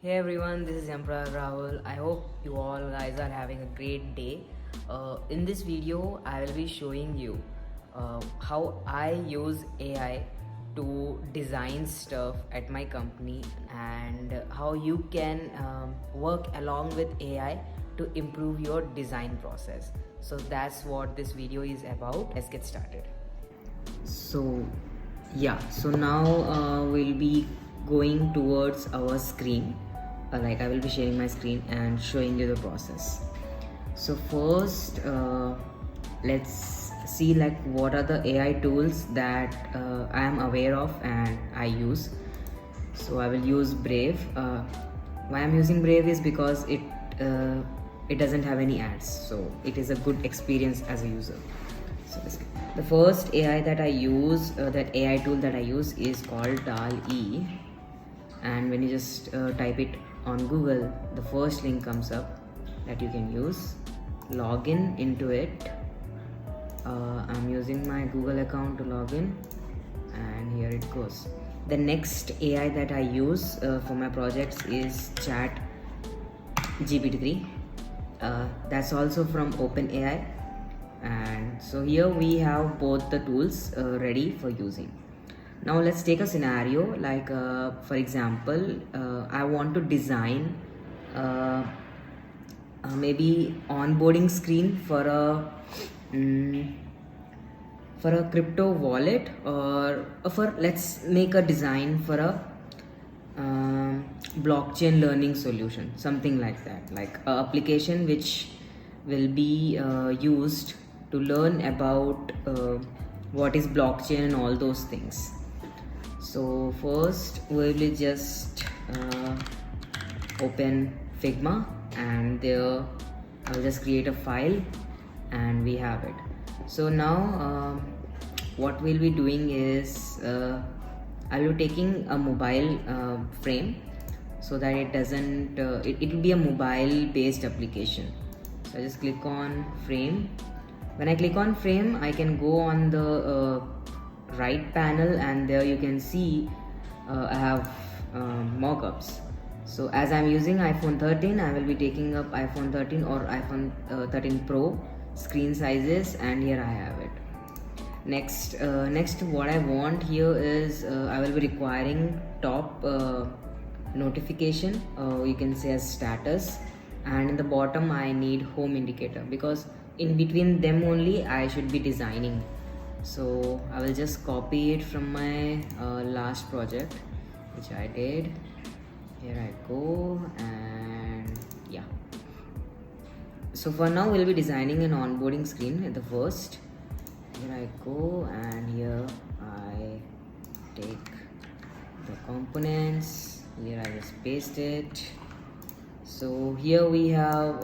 Hey everyone, this is Yamparala. I hope you all guys are having a great day. In this video, I will be showing you how I use AI to design stuff at my company and how you can work along with AI to improve your design process. So that's what this video is about. Let's get started. So now we'll be going towards our screen. Like I will be sharing my screen and showing you the process. So first let's see like what are the AI tools that I am aware of and I use. So I will use Brave. Why I'm using Brave is because it doesn't have any ads, so it is a good experience as a user. So the first AI that I use, that AI tool that I use is called DallE, and when you just type it on Google, the first link comes up that you can use. Log in into it. I'm using my Google account to log in, and here it goes. The next AI that I use for my projects is ChatGPT 3. That's also from OpenAI, and so here we have both the tools ready for using. Now let's take a scenario like for example I want to design maybe onboarding screen for a crypto wallet, or for let's make a design for a blockchain learning solution, something like that, like a application which will be used to learn about what is blockchain and all those things. So first we will just open Figma, and there I will just create a file and we have it. So now what we'll be doing is I will be taking a mobile frame so that it doesn't it will be a mobile based application. So I just click on frame. When I click on frame, I can go on the right panel, and there you can see I have mockups. So as I'm using iPhone 13, I will be taking up iPhone 13 or iPhone 13 Pro screen sizes, and here I have it. Next what I want here is I will be requiring top notification, you can say as status, and in the bottom I need home indicator, because in between them only I should be designing. So I will just copy it from my last project which I did. Here I go, and yeah. So for now we'll be designing an onboarding screen at the first. Here I go, and here I take the components. Here I just paste it. So here we have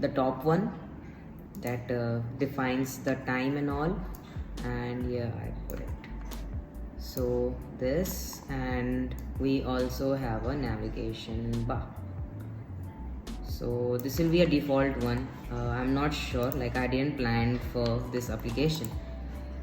the top one that defines the time and all, and here I put it. So this, and we also have a navigation bar. So this will be a default one. I'm not sure, like I didn't plan for this application,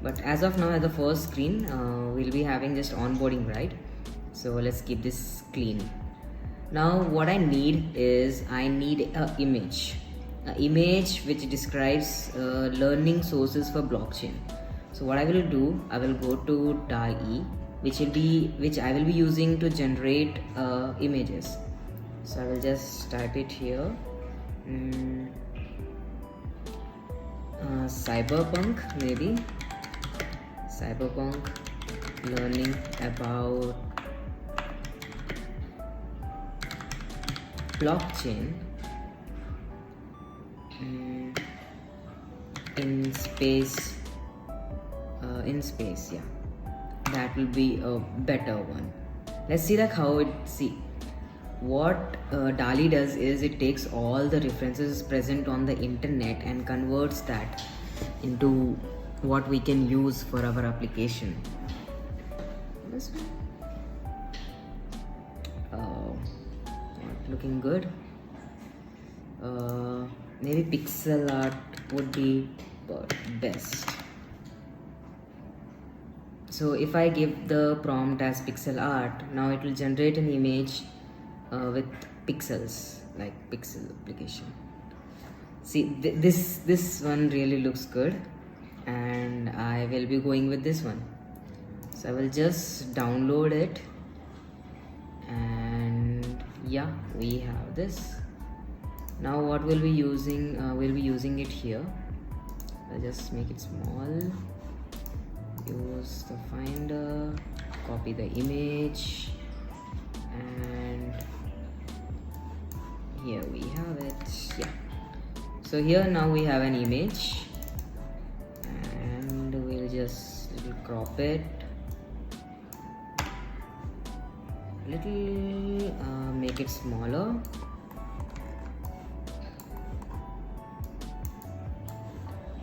but as of now, at the first screen we'll be having just onboarding, right? So let's keep this clean. Now what I need is I need an image which describes learning sources for blockchain. So what I will do, I will go to DallE, which I will be using to generate images. So I will just type it here. Cyberpunk, maybe. Cyberpunk learning about blockchain in space. Yeah, that will be a better one. Let's see like how it what DallE does is it takes all the references present on the internet and converts that into what we can use for our application. This one, not looking good. Maybe pixel art would be best. So if I give the prompt as pixel art, now it will generate an image with pixels, like pixel application. See, this one really looks good, and I will be going with this one. So I will just download it, and yeah, we have this. Now what we'll be using it here. I'll just make it small, use the finder, copy the image, and here we have it. Yeah, so here now we have an image, and we'll just crop it little, make it smaller,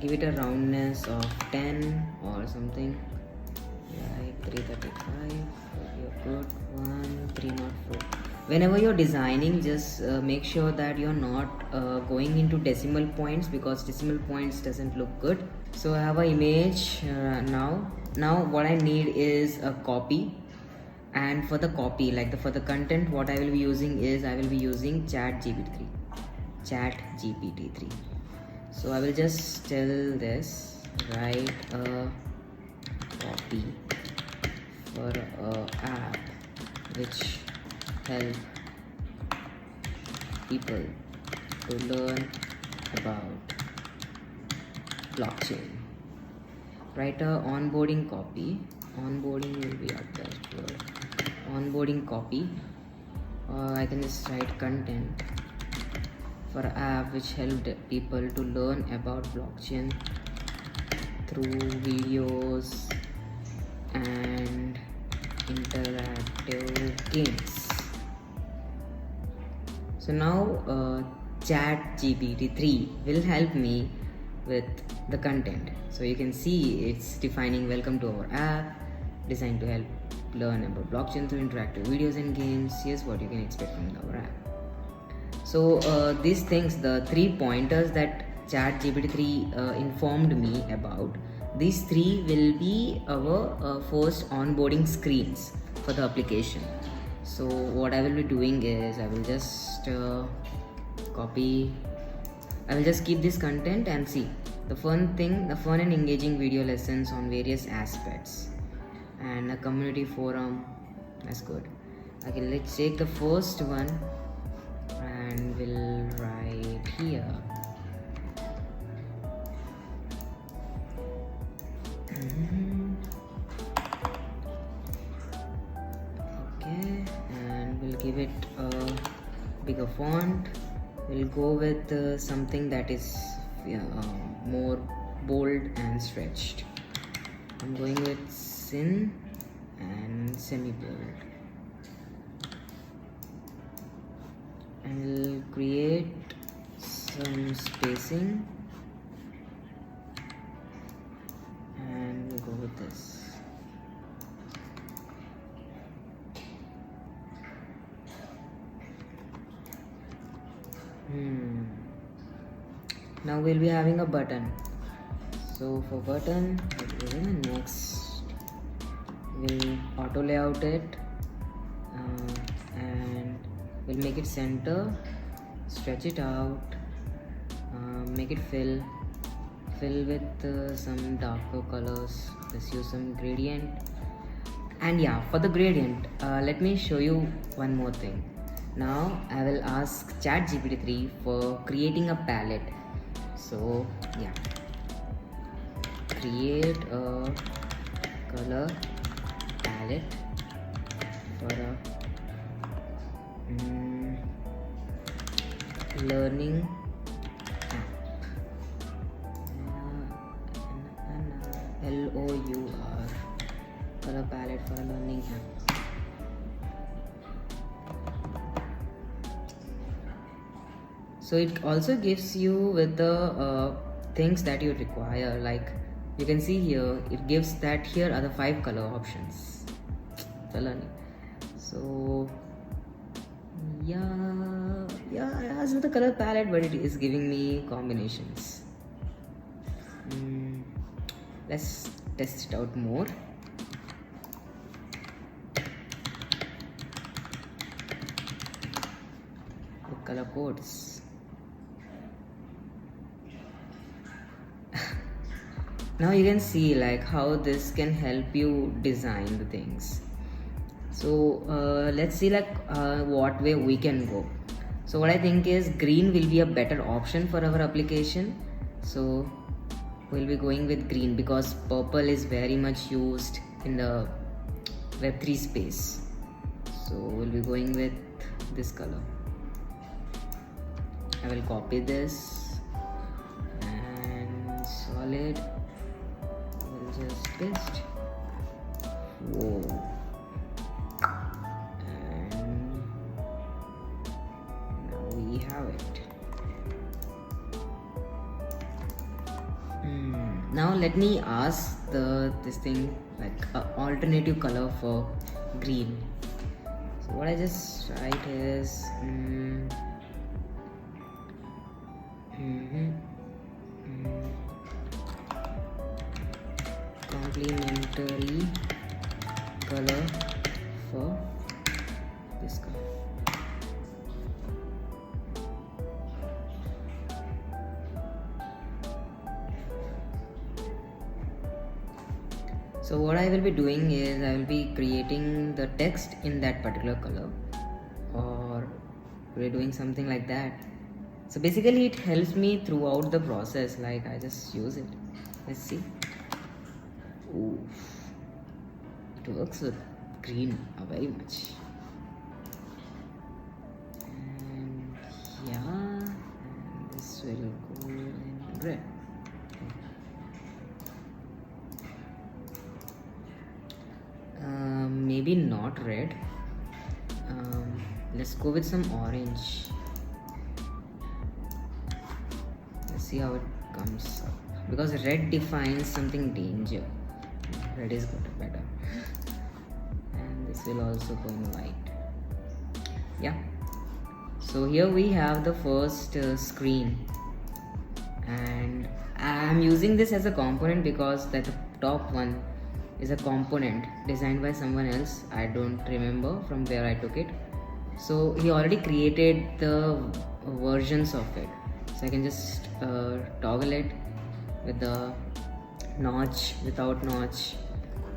give it a roundness of 10 or something, like 335. You're good. 304. Whenever you're designing, just make sure that you're not going into decimal points, because decimal points doesn't look good. So I have an image now. What I need is a copy, and for the copy, like for the content, what I will be using is I will be using ChatGPT 3. So I will just tell this, write a copy for a app which help people to learn about blockchain. Write a onboarding copy. Onboarding will be up there. Onboarding copy. I can just write content for an app which helped people to learn about blockchain through videos and interactive games. So now ChatGPT 3 will help me with the content. So you can see it's defining welcome to our app, designed to help learn about blockchain through interactive videos and games. Here's what you can expect from our app. So these things, the 3 pointers that ChatGPT 3 informed me about, these 3 will be our first onboarding screens for the application. So what I will be doing is I will just copy. I will just keep this content and see the fun and engaging video lessons on various aspects, and a community forum. That's good. Okay, let's take the first one and we'll write here. Okay, and we'll give it a bigger font. We'll go with something that is more bold and stretched. I'm going with sin and semi-bold, and we'll create some spacing, and we'll go with this. Now we'll be having a button. So for button, next we'll auto layout it, and we'll make it center, stretch it out, make it fill with some darker colors. Let's use some gradient. And yeah, for the gradient, let me show you one more thing. Now I will ask ChatGPT 3 for creating a palette. So yeah, create a color palette for a learning app. LOUR, color palette for a learning app. So it also gives you with the things that you require. Like you can see here, it gives that here are the 5 color options for learning. So yeah, I asked with the color palette, but it is giving me combinations. Let's test it out more. color codes. Now you can see like how this can help you design the things. So let's see like what way we can go. So what I think is green will be a better option for our application. So we'll be going with green because purple is very much used in the Web3 space. So we'll be going with this color. I will copy this and solid. We'll just paste. Whoa. And now we have it. Now let me ask this thing like an alternative color for green. So what I just write is complementary color for this color. So what I will be doing is I will be creating the text in that particular color, or we're doing something like that. So basically it helps me throughout the process, like I just use it. Let's see. Ooh, it works with green very much. And yeah, and this will go in red. Maybe not red. Let's go with some orange. Let's see how it comes up, because red defines something danger. Red is good, better. And this will also go in white. Yeah. So here we have the first screen, and I'm using this as a component because that the top one is a component designed by someone else. I don't remember from where I took it. So he already created the versions of it. So I can just toggle it with the notch, without notch,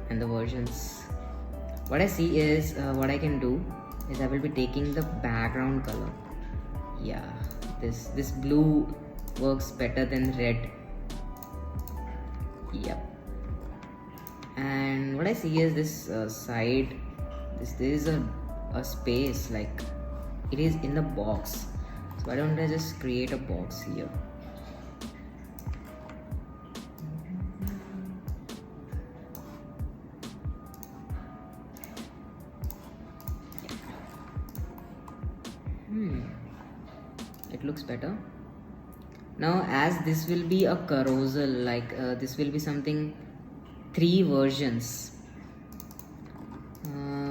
and the versions. What I see is what I can do is I will be taking the background color. Yeah, this blue works better than red. Yep. And what I see is this side, there is a space, like it is in the box. So why don't I just create a box here? It looks better. Now as this will be a carousel, like this will be something 3 versions.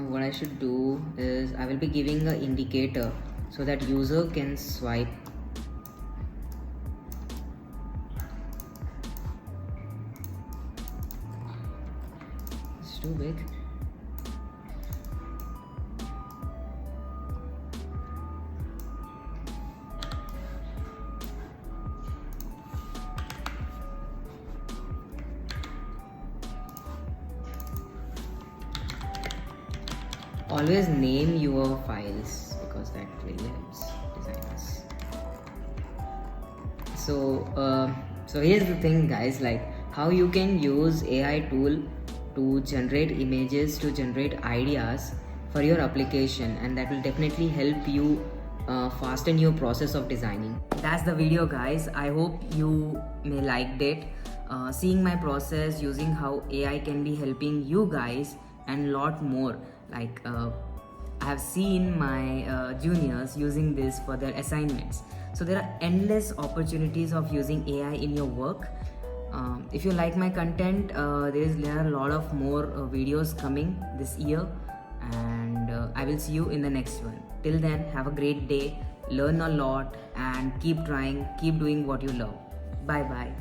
What I should do is I will be giving an indicator so that user can swipe. It's too big. Always name your files because that really helps designers. So here's the thing guys, like how you can use AI tool to generate images, to generate ideas for your application, and that will definitely help you fasten your process of designing. That's the video guys. I hope you may liked it. Seeing my process, using how AI can be helping you guys and lot more. Like I have seen my juniors using this for their assignments. So there are endless opportunities of using AI in your work. If you like my content, there are a lot of more videos coming this year, and I will see you in the next one. Till then, have a great day, learn a lot, and keep trying, keep doing what you love. Bye bye.